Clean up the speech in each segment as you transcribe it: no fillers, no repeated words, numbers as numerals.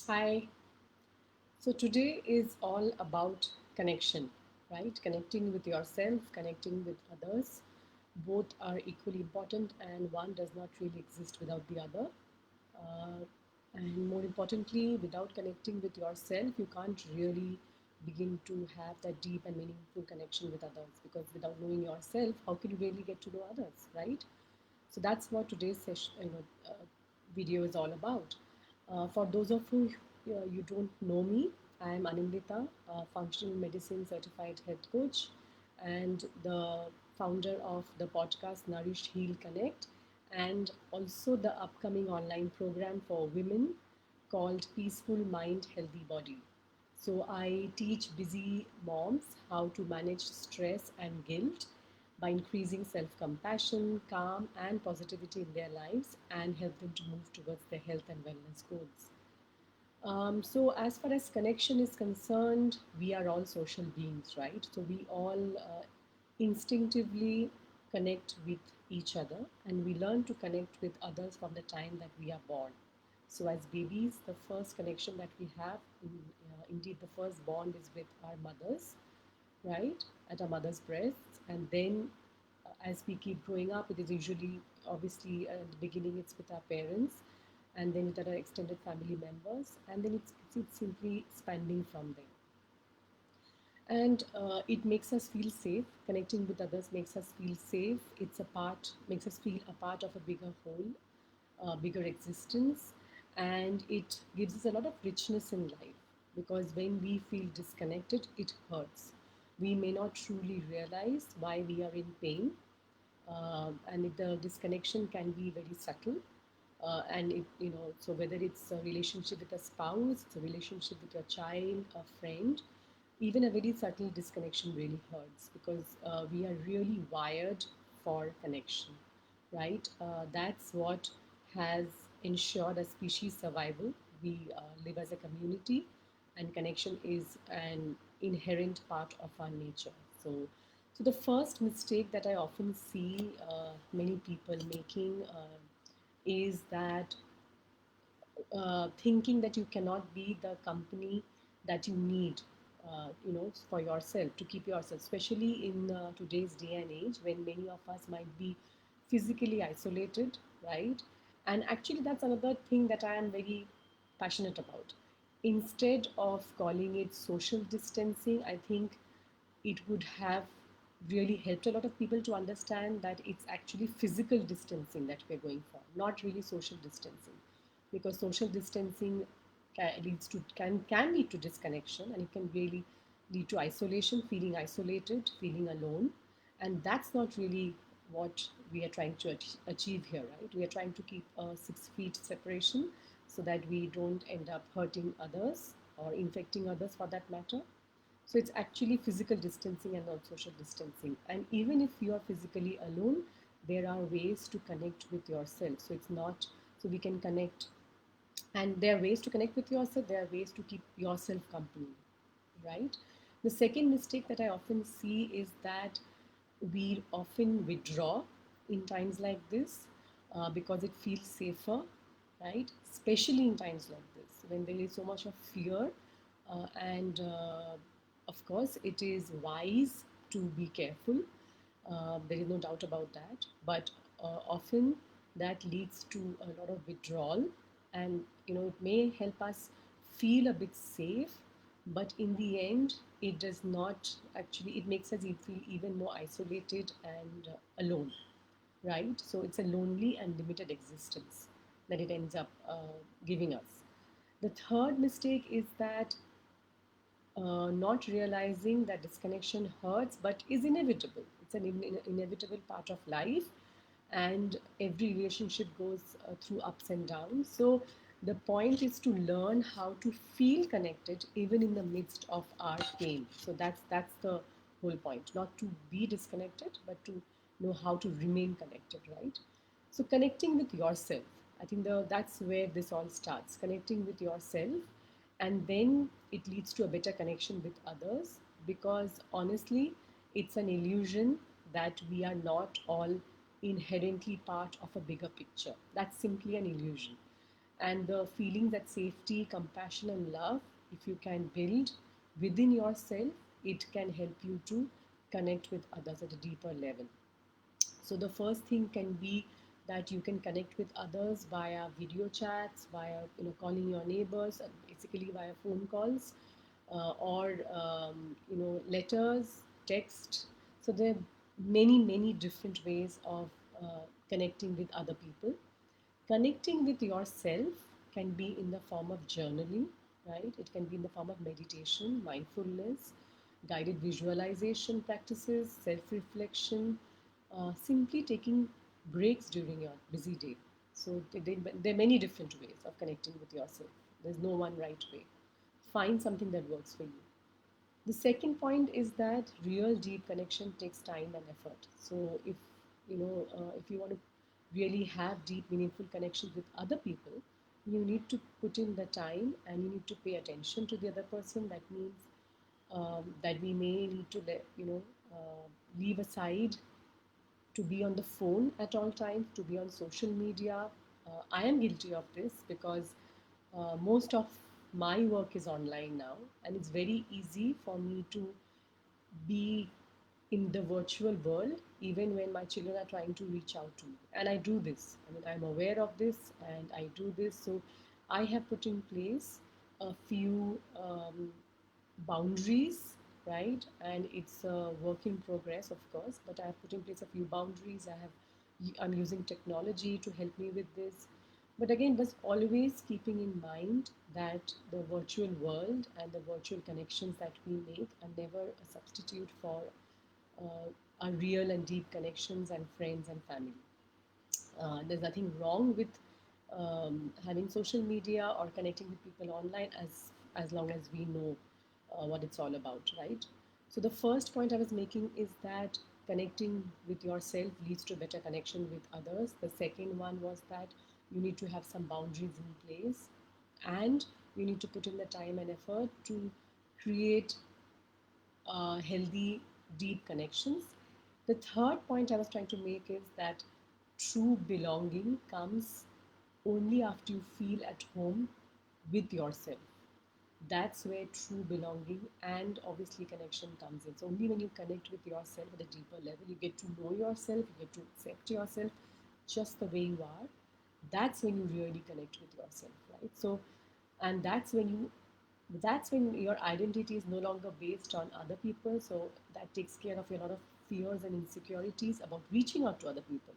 Hi. So today is all about connection, right? Connecting with yourself, connecting with others. Both are equally important, and one does not really exist without the other. Uh, and more importantly, without connecting with yourself, you can't really begin to have that deep and meaningful connection with others because without knowing yourself, how can you really get to know others, right? So that's what today's session, video is all about. For those of you don't know me, I am Anindita, a functional medicine certified health coach, and the founder of the podcast Nourish Heal Connect, and also the upcoming online program for women called Peaceful Mind, Healthy Body. So I teach busy moms how to manage stress and guilt by increasing self-compassion, calm, and positivity in their lives and help them to move towards their health and wellness goals. So as far as connection is concerned, we are all social beings, right? So we all instinctively connect with each other and we learn to connect with others from the time that we are born. So as babies, the first connection that we have, indeed the first bond is with our mothers, right, at our mother's breasts. And then as we keep growing up, it is usually, obviously, at the beginning, it's with our parents, and then with our extended family members, and then it's simply expanding from there. And it makes us feel safe. Connecting with others makes us feel safe. Makes us feel a part of a bigger whole, bigger existence, and it gives us a lot of richness in life because when we feel disconnected, it hurts. We may not truly realize why we are in pain, and the disconnection can be very subtle. And it, so whether it's a relationship with a spouse, it's a relationship with your child, a friend, even a very subtle disconnection really hurts because we are really wired for connection, right? That's what has ensured a species survival. We live as a community, and connection is an inherent part of our nature. So the first mistake that I often see many people making is that thinking that you cannot be the company that you need, for yourself to keep yourself, especially in today's day and age when many of us might be physically isolated, right? And actually, that's another thing that I am very passionate about. Instead of calling it social distancing, I think it would have really helped a lot of people to understand that it's actually physical distancing that we're going for, not really social distancing, because social distancing can lead to disconnection, and it can really lead to isolation, feeling isolated, feeling alone, and that's not really what we are trying to achieve here, right? We are trying to keep a 6 feet separation so that we don't end up hurting others or infecting others for that matter. So it's actually physical distancing and not social distancing. And even if you are physically alone, there are ways to connect with yourself. So it's not, so we can connect, and there are ways to connect with yourself, there are ways to keep yourself company, right? The second mistake that I often see is that we often withdraw in times like this because it feels safer, right? Especially in times like this when there is so much of fear, and of course, it is wise to be careful. There is no doubt about that. But often that leads to a lot of withdrawal, and it may help us feel a bit safe, but in the end, it does not actually. It makes us feel even more isolated and alone, right? So it's a lonely and limited existence that it ends up giving us. The third mistake is that not realizing that disconnection hurts but is inevitable. It's an inevitable part of life, and every relationship goes through ups and downs. So the point is to learn how to feel connected even in the midst of our pain. So that's the whole point, not to be disconnected but to know how to remain connected, right? So connecting with yourself, I think that's where this all starts, connecting with yourself, and then it leads to a better connection with others, because honestly, it's an illusion that we are not all inherently part of a bigger picture. That's simply an illusion. And the feelings that safety, compassion, and love, if you can build within yourself, it can help you to connect with others at a deeper level. So the first thing can be that you can connect with others via video chats, via calling your neighbors, basically via phone calls, or letters, text. So there are many different ways of connecting with other people. Connecting with yourself can be in the form of journaling, right? It can be in the form of meditation, mindfulness, guided visualization practices, self reflection, simply taking breaks during your busy day. So there are many different ways of connecting with yourself. There's no one right way. Find something that works for you. The second point is that real deep connection takes time and effort. So if you want to really have deep, meaningful connections with other people, you need to put in the time and you need to pay attention to the other person. That means that we may need to leave aside to be on the phone at all times, to be on social media. I am guilty of this because most of my work is online now, and it's very easy for me to be in the virtual world even when my children are trying to reach out to me. And I do this. I mean, I'm aware of this and I do this. So I have put in place a few boundaries, right? And it's a work in progress, of course, but I have put in place a few boundaries. I'm using technology to help me with this. But again, but always keeping in mind that the virtual world and the virtual connections that we make are never a substitute for our real and deep connections and friends and family. There's nothing wrong with having social media or connecting with people online as long as we know what it's all about, right? So the first point I was making is that connecting with yourself leads to better connection with others. The second one was that you need to have some boundaries in place, and you need to put in the time and effort to create healthy, deep connections. The third point I was trying to make is that true belonging comes only after you feel at home with yourself. That's where true belonging and obviously connection comes in. So only when you connect with yourself at a deeper level, you get to know yourself, you get to accept yourself just the way you are. That's when you really connect with yourself, right? So, and that's when your identity is no longer based on other people. So that takes care of a lot of fears and insecurities about reaching out to other people,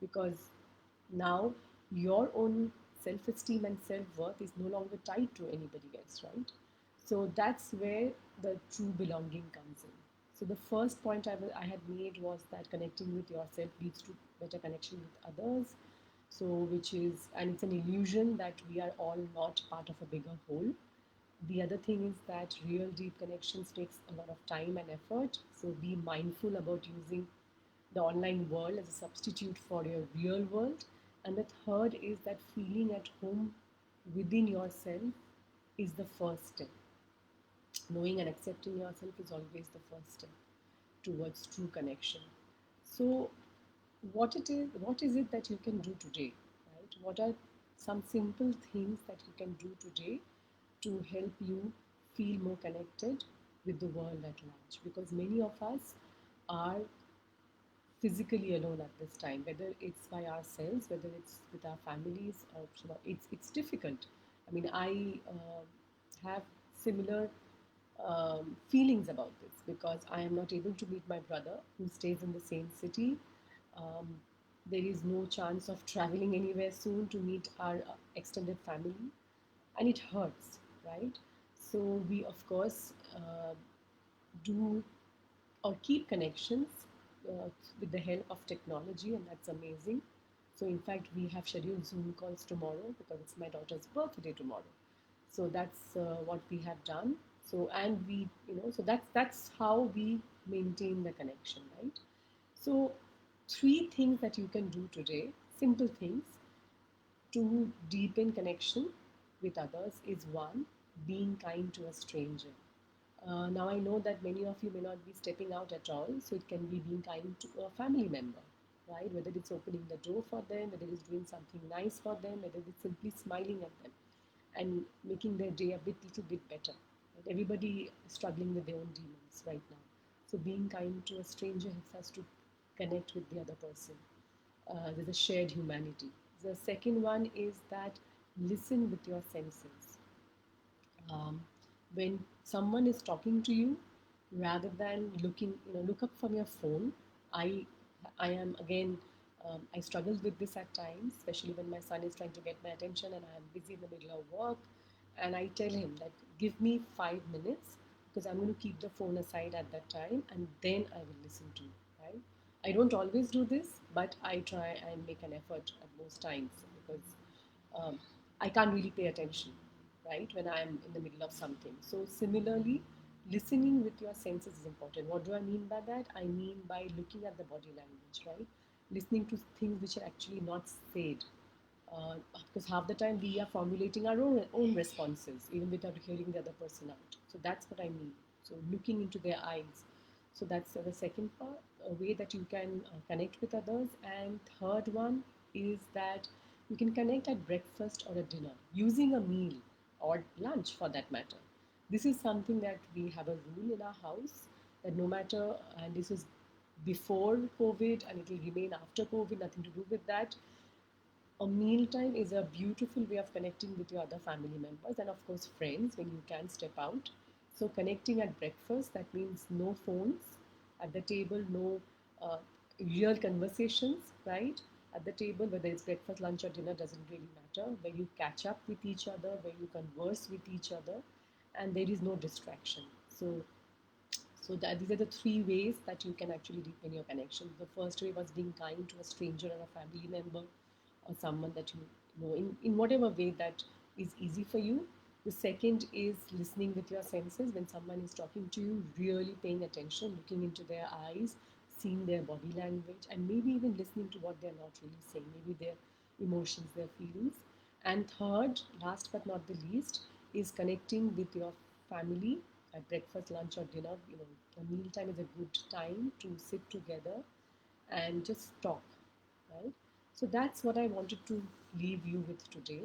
because now your own self-esteem and self-worth is no longer tied to anybody else, right? So that's where the true belonging comes in. So the first point I had made was that connecting with yourself leads to better connection with others. So which is, and it's an illusion that we are all not part of a bigger whole. The other thing is that real deep connections takes a lot of time and effort. So be mindful about using the online world as a substitute for your real world. And the third is that feeling at home within yourself is the first step. Knowing and accepting yourself is always the first step towards true connection. So what is it that you can do today, right? What are some simple things that you can do today to help you feel more connected with the world at large? Because many of us are physically alone at this time, whether it's by ourselves, whether it's with our families, or it's difficult. I mean, I have similar feelings about this because I am not able to meet my brother who stays in the same city. Um, there is no chance of traveling anywhere soon to meet our extended family, and it hurts, right? So we, of course, do or keep connections with the help of technology, and that's amazing. So, in fact, we have scheduled Zoom calls tomorrow because it's my daughter's birthday tomorrow. So that's what we have done. So, and we, so that's how we maintain the connection, right? So, three things that you can do today, simple things to deepen connection with others is one, being kind to a stranger. Now I know that many of you may not be stepping out at all, so it can be being kind to a family member. right? Whether it's opening the door for them, whether it's doing something nice for them, whether it's simply smiling at them and making their day a little bit better. Right? Everybody is struggling with their own demons right now. So being kind to a stranger helps us to connect with the other person. There's a shared humanity. The second one is that listen with your senses. um, when someone is talking to you, rather than looking, look up from your phone. I i am again, I struggle with this at times, especially when my son is trying to get my attention and I am busy in the middle of work, and I tell him that give me 5 minutes, because I'm going to keep the phone aside at that time and then I will listen to you, right? I don't always do this, but I try and make an effort at most times, because um, I can't really pay attention, right, when I'm in the middle of something. So, similarly, listening with your senses is important. What do I mean by that? I mean by looking at the body language, right? Listening to things which are actually not said. Because half the time we are formulating our own responses, even without hearing the other person out. So, that's what I mean. So, looking into their eyes. So, that's the second part, a way that you can connect with others. And third one is that you can connect at breakfast or a dinner using a meal or lunch for that matter. This is something that we have a rule in our house, that no matter, and this is before COVID and it will remain after COVID, nothing to do with that. A mealtime is a beautiful way of connecting with your other family members and, of course, friends when you can step out. So, connecting at breakfast, that means no phones at the table, no uh, real conversations, right? At the table, whether it's breakfast, lunch, or dinner, doesn't really matter, where you catch up with each other, where you converse with each other, and there is no distraction. So that these are the three ways that you can actually deepen your connection. The first way was being kind to a stranger or a family member or someone that you know in whatever way that is easy for you. The second is listening with your senses when someone is talking to you, really paying attention, looking into their eyes, seeing their body language, and maybe even listening to what they're not really saying, maybe their emotions, their feelings. And third, last but not the least, is connecting with your family at breakfast, lunch, or dinner. A mealtime is a good time to sit together and just talk, right? So that's what I wanted to leave you with today.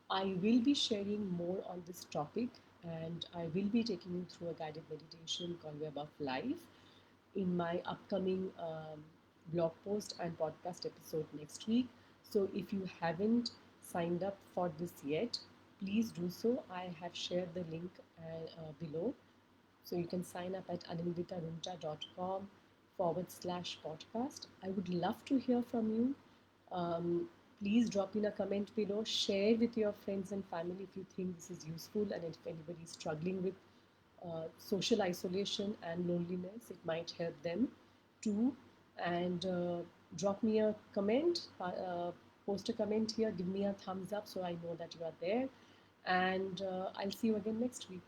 I will be sharing more on this topic, and I will be taking you through a guided meditation called Web of Life in my upcoming blog post and podcast episode next week. So if you haven't signed up for this yet, please do so. I have shared the link below. So you can sign up at ananditarunta.com/podcast. I would love to hear from you. Um, Please drop in a comment below. Share with your friends and family if you think this is useful, and if anybody is struggling with social isolation and loneliness, it might help them too. And drop me a comment, post a comment here, give me a thumbs up so I know that you are there. And I'll see you again next week.